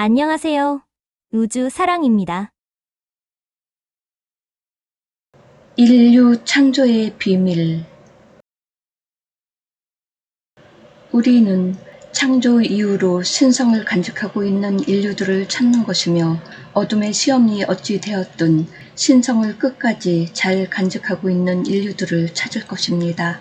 안녕하세요. 우주 사랑입니다. 인류 창조의 비밀. 우리는 창조 이후로 신성을 간직하고 있는 인류들을 찾는 것이며 어둠의 시험이 어찌 되었든 신성을 끝까지 잘 간직하고 있는 인류들을 찾을 것입니다.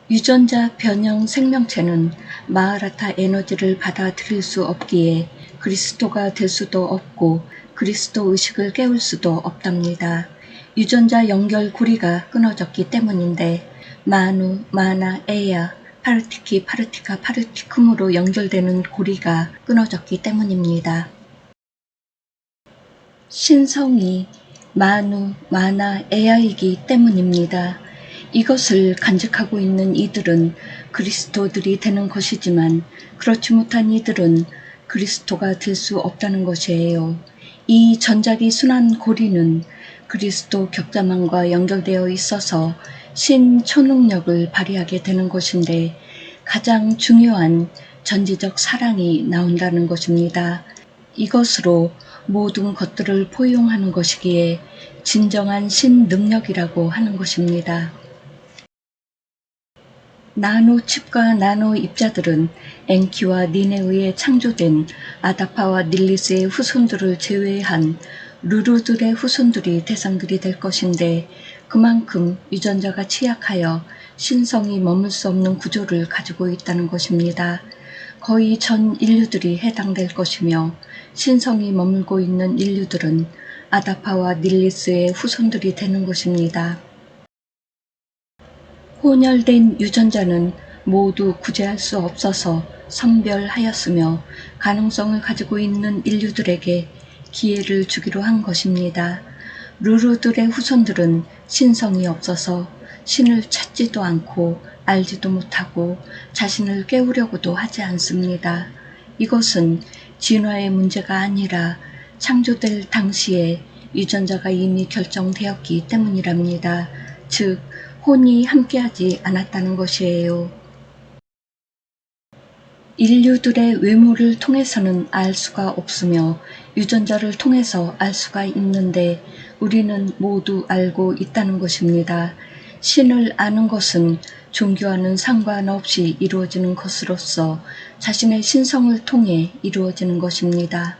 유전자 변형 생명체는 마하라타 에너지를 받아들일 수 없기에 그리스도가 될 수도 없고 그리스도 의식을 깨울 수도 없답니다. 유전자 연결 고리가 끊어졌기 때문인데 마누, 마나, 에야, 파르티키, 파르티카, 파르티쿰으로 연결되는 고리가 끊어졌기 때문입니다. 신성이 마누, 마나, 에야이기 때문입니다. 이것을 간직하고 있는 이들은 그리스도들이 되는 것이지만 그렇지 못한 이들은 그리스도가 될 수 없다는 것이에요. 이 전자기 순환 고리는 그리스도 격자망과 연결되어 있어서 신초능력을 발휘하게 되는 것인데 가장 중요한 전지적 사랑이 나온다는 것입니다. 이것으로 모든 것들을 포용하는 것이기에 진정한 신능력이라고 하는 것입니다. 나노칩과 나노입자들은 엔키와 닌에 의해 창조된 아다파와 닐리스의 후손들을 제외한 루루들의 후손들이 대상들이 될 것인데 그만큼 유전자가 취약하여 신성이 머물 수 없는 구조를 가지고 있다는 것입니다. 거의 전 인류들이 해당될 것이며 신성이 머물고 있는 인류들은 아다파와 닐리스의 후손들이 되는 것입니다. 혼혈된 유전자는 모두 구제할 수 없어서 선별하였으며 가능성을 가지고 있는 인류들에게 기회를 주기로 한 것입니다. 루루들의 후손들은 신성이 없어서 신을 찾지도 않고 알지도 못하고 자신을 깨우려고도 하지 않습니다. 이것은 진화의 문제가 아니라 창조될 당시에 유전자가 이미 결정되었기 때문이랍니다. 즉, 혼이 함께하지 않았다는 것이에요. 인류들의 외모를 통해서는 알 수가 없으며 유전자를 통해서 알 수가 있는데 우리는 모두 알고 있다는 것입니다. 신을 아는 것은 종교와는 상관없이 이루어지는 것으로서 자신의 신성을 통해 이루어지는 것입니다.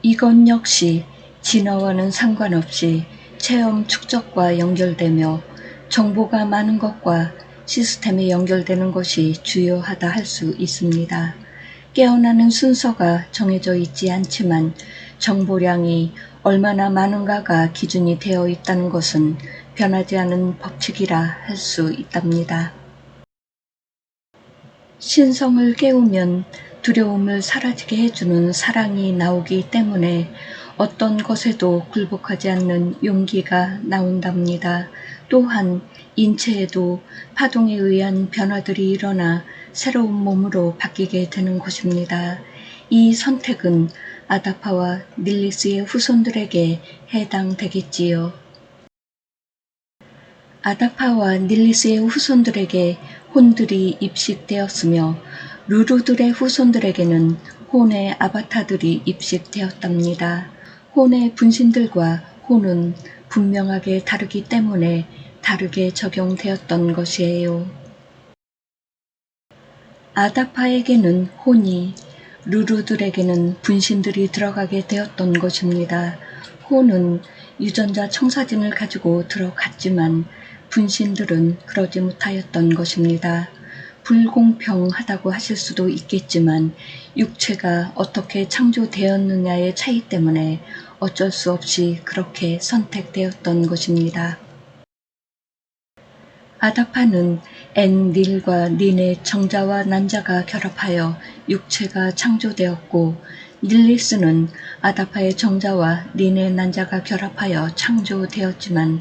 이것 역시 진화와는 상관없이 체험 축적과 연결되며 정보가 많은 것과 시스템에 연결되는 것이 주요하다 할 수 있습니다. 깨어나는 순서가 정해져 있지 않지만 정보량이 얼마나 많은가가 기준이 되어 있다는 것은 변하지 않은 법칙이라 할 수 있답니다. 신성을 깨우면 두려움을 사라지게 해주는 사랑이 나오기 때문에 어떤 것에도 굴복하지 않는 용기가 나온답니다. 또한 인체에도 파동에 의한 변화들이 일어나 새로운 몸으로 바뀌게 되는 것입니다. 이 선택은 아다파와 닐리스의 후손들에게 해당되겠지요. 아다파와 닐리스의 후손들에게 혼들이 입식되었으며 루루들의 후손들에게는 혼의 아바타들이 입식되었답니다. 혼의 분신들과 혼은 분명하게 다르기 때문에 다르게 적용되었던 것이에요. 아다파에게는 혼이, 루루들에게는 분신들이 들어가게 되었던 것입니다. 혼은 유전자 청사진을 가지고 들어갔지만 분신들은 그러지 못하였던 것입니다. 불공평하다고 하실 수도 있겠지만 육체가 어떻게 창조되었느냐의 차이 때문에 어쩔 수 없이 그렇게 선택되었던 것입니다. 아다파는 엔닐과 닌의 정자와 난자가 결합하여 육체가 창조되었고 닐리스는 아다파의 정자와 닌의 난자가 결합하여 창조되었지만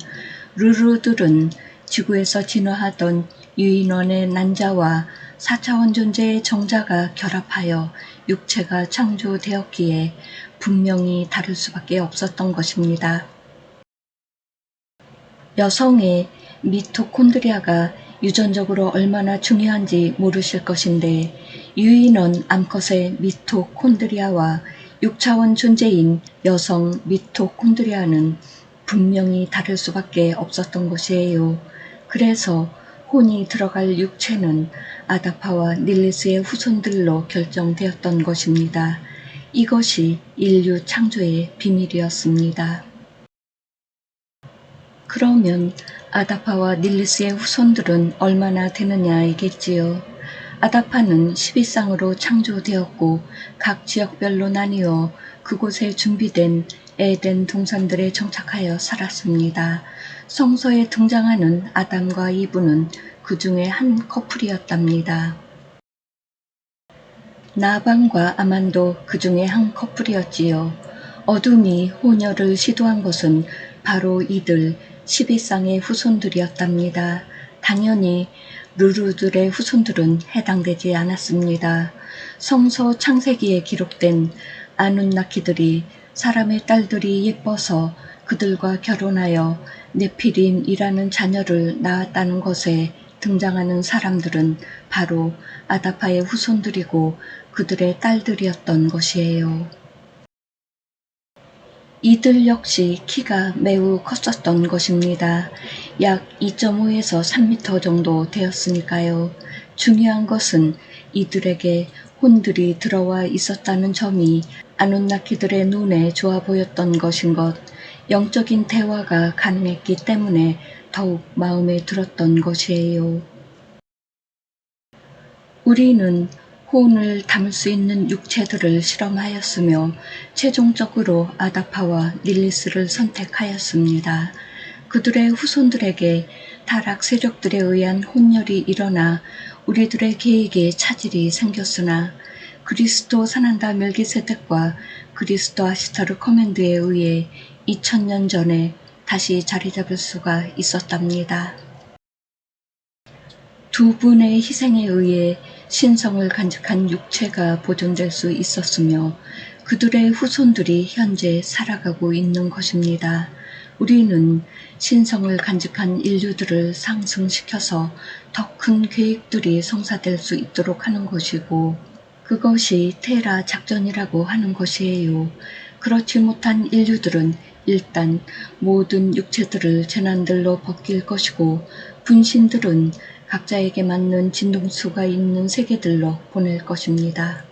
루루들은 지구에서 진화하던 유인원의 난자와 4차원 존재의 정자가 결합하여 육체가 창조되었기에 분명히 다를 수밖에 없었던 것입니다. 여성의 미토콘드리아가 유전적으로 얼마나 중요한지 모르실 것인데 유인원 암컷의 미토콘드리아와 6차원 존재인 여성 미토콘드리아는 분명히 다를 수밖에 없었던 것이에요. 그래서 혼이 들어갈 육체는 아다파와 닐리스의 후손들로 결정되었던 것입니다. 이것이 인류 창조의 비밀이었습니다. 그러면 아다파와 닐리스의 후손들은 얼마나 되느냐이겠지요. 아다파는 12쌍으로 창조되었고 각 지역별로 나뉘어 그곳에 준비된 에덴 동산들에 정착하여 살았습니다. 성서에 등장하는 아담과 이브는 그 중에 한 커플이었답니다. 나방과 아만도 그 중에 한 커플이었지요. 어둠이 혼혈을 시도한 것은 바로 이들 12쌍의 후손들이었답니다. 당연히 루루들의 후손들은 해당되지 않았습니다. 성서 창세기에 기록된 아눈나키들이 사람의 딸들이 예뻐서 그들과 결혼하여 네피림이라는 자녀를 낳았다는 것에 등장하는 사람들은 바로 아다파의 후손들이고 그들의 딸들이었던 것이에요. 이들 역시 키가 매우 컸었던 것입니다. 약 2.5에서 3m 정도 되었으니까요. 중요한 것은 이들에게 혼들이 들어와 있었다는 점이 아눈나키들의 눈에 좋아 보였던 것인 것, 영적인 대화가 가능했기 때문에 더욱 마음에 들었던 것이에요. 우리는 혼을 담을 수 있는 육체들을 실험하였으며 최종적으로 아다파와 닐리스를 선택하였습니다. 그들의 후손들에게 타락 세력들에 의한 혼혈이 일어나 우리들의 계획에 차질이 생겼으나 그리스도 산한다 멜기세덱과 그리스도 아시타르 커맨드에 의해 2000년 전에 다시 자리 잡을 수가 있었답니다. 두 분의 희생에 의해 신성을 간직한 육체가 보존될 수 있었으며 그들의 후손들이 현재 살아가고 있는 것입니다. 우리는 신성을 간직한 인류들을 상승시켜서 더 큰 계획들이 성사될 수 있도록 하는 것이고 그것이 테라 작전이라고 하는 것이에요. 그렇지 못한 인류들은 일단 모든 육체들을 재난들로 벗길 것이고 분신들은 각자에게 맞는 진동수가 있는 세계들로 보낼 것입니다.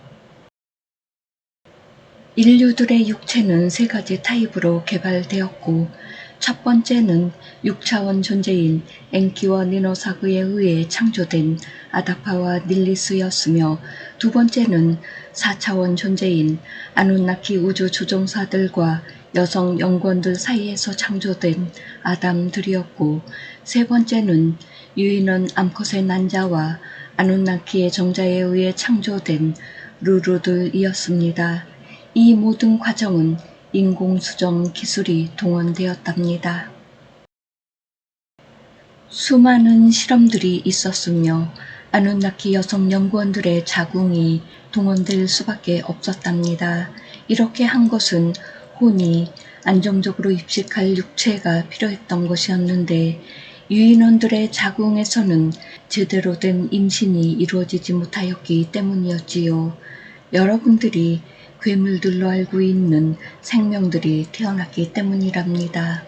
인류들의 육체는 세 가지 타입으로 개발되었고 첫 번째는 6차원 존재인 엔키와 니노사그에 의해 창조된 아다파와 닐리스였으며 두 번째는 4차원 존재인 아눈나키 우주 조종사들과 여성 연구원들 사이에서 창조된 아담들이었고 세 번째는 유인원 암컷의 난자와 아눈나키의 정자에 의해 창조된 루루들이었습니다. 이 모든 과정은 인공수정 기술이 동원되었답니다. 수많은 실험들이 있었으며 아눈나키 여성 연구원들의 자궁이 동원될 수밖에 없었답니다. 이렇게 한 것은 혼이 안정적으로 입식할 육체가 필요했던 것이었는데 유인원들의 자궁에서는 제대로 된 임신이 이루어지지 못하였기 때문이었지요. 여러분들이 괴물들로 알고 있는 생명들이 태어났기 때문이랍니다.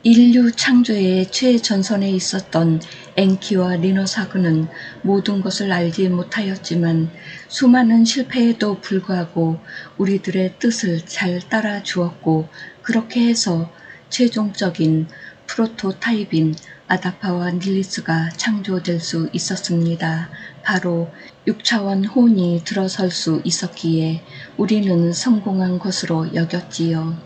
인류 창조의 최전선에 있었던 엔키와 니노사그는 모든 것을 알지 못하였지만 수많은 실패에도 불구하고 우리들의 뜻을 잘 따라 주었고 그렇게 해서 최종적인 프로토타입인 아다파와 닐리스가 창조될 수 있었습니다. 바로 6차원 혼이 들어설 수 있었기에 우리는 성공한 것으로 여겼지요.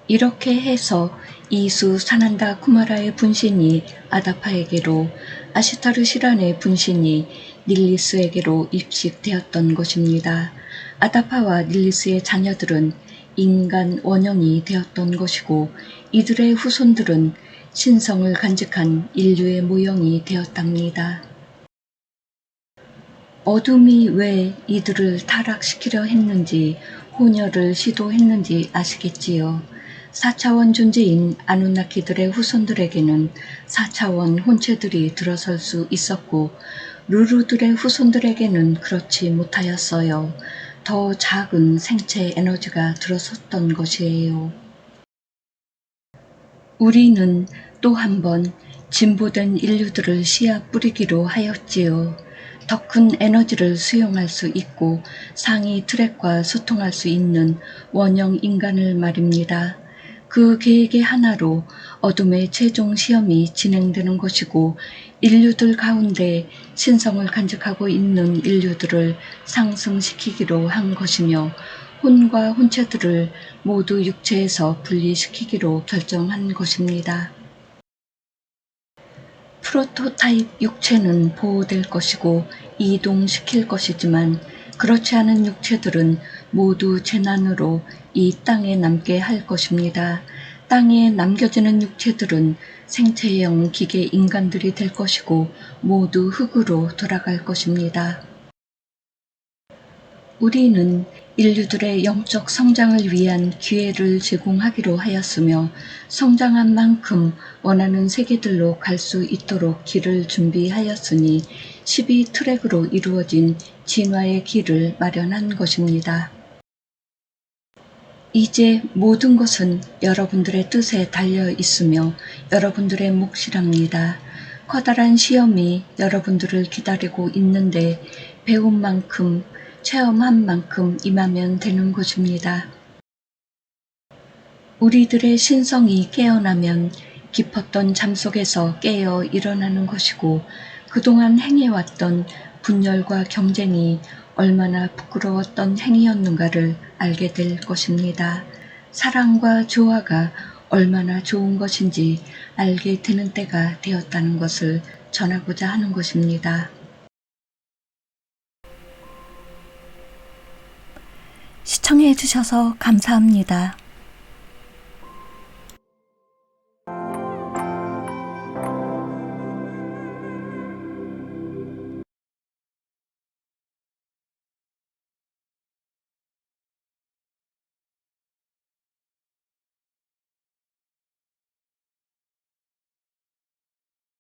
이렇게 해서 이수 사난다 쿠마라의 분신이 아다파에게로 아시타르 시란의 분신이 닐리스에게로 입식되었던 것입니다. 아다파와 닐리스의 자녀들은 인간 원형이 되었던 것이고 이들의 후손들은 신성을 간직한 인류의 모형이 되었답니다. 어둠이 왜 이들을 타락시키려 했는지 혼혈을 시도했는지 아시겠지요. 4차원 존재인 아누나키들의 후손들에게는 4차원 혼체들이 들어설 수 있었고 루루들의 후손들에게는 그렇지 못하였어요. 더 작은 생체 에너지가 들어섰던 것이에요. 우리는 또 한 번 진보된 인류들을 씨앗 뿌리기로 하였지요. 더 큰 에너지를 수용할 수 있고 상위 트랙과 소통할 수 있는 원형 인간을 말입니다. 그 계획의 하나로 어둠의 최종 시험이 진행되는 것이고 인류들 가운데 신성을 간직하고 있는 인류들을 상승시키기로 한 것이며 혼과 혼체들을 모두 육체에서 분리시키기로 결정한 것입니다. 프로토타입 육체는 보호될 것이고 이동시킬 것이지만 그렇지 않은 육체들은 모두 재난으로 이 땅에 남게 할 것입니다. 땅에 남겨지는 육체들은 생체형 기계 인간들이 될 것이고 모두 흙으로 돌아갈 것입니다. 우리는 인류들의 영적 성장을 위한 기회를 제공하기로 하였으며 성장한 만큼 원하는 세계들로 갈 수 있도록 길을 준비하였으니 12트랙으로 이루어진 진화의 길을 마련한 것입니다. 이제 모든 것은 여러분들의 뜻에 달려 있으며 여러분들의 몫이랍니다. 커다란 시험이 여러분들을 기다리고 있는데 배운 만큼 체험한 만큼 임하면 되는 것입니다. 우리들의 신성이 깨어나면 깊었던 잠 속에서 깨어 일어나는 것이고 그동안 행해왔던 분열과 경쟁이 얼마나 부끄러웠던 행위였는가를 알게 될 것입니다. 사랑과 조화가 얼마나 좋은 것인지 알게 되는 때가 되었다는 것을 전하고자 하는 것입니다. 시청해 주셔서 감사합니다.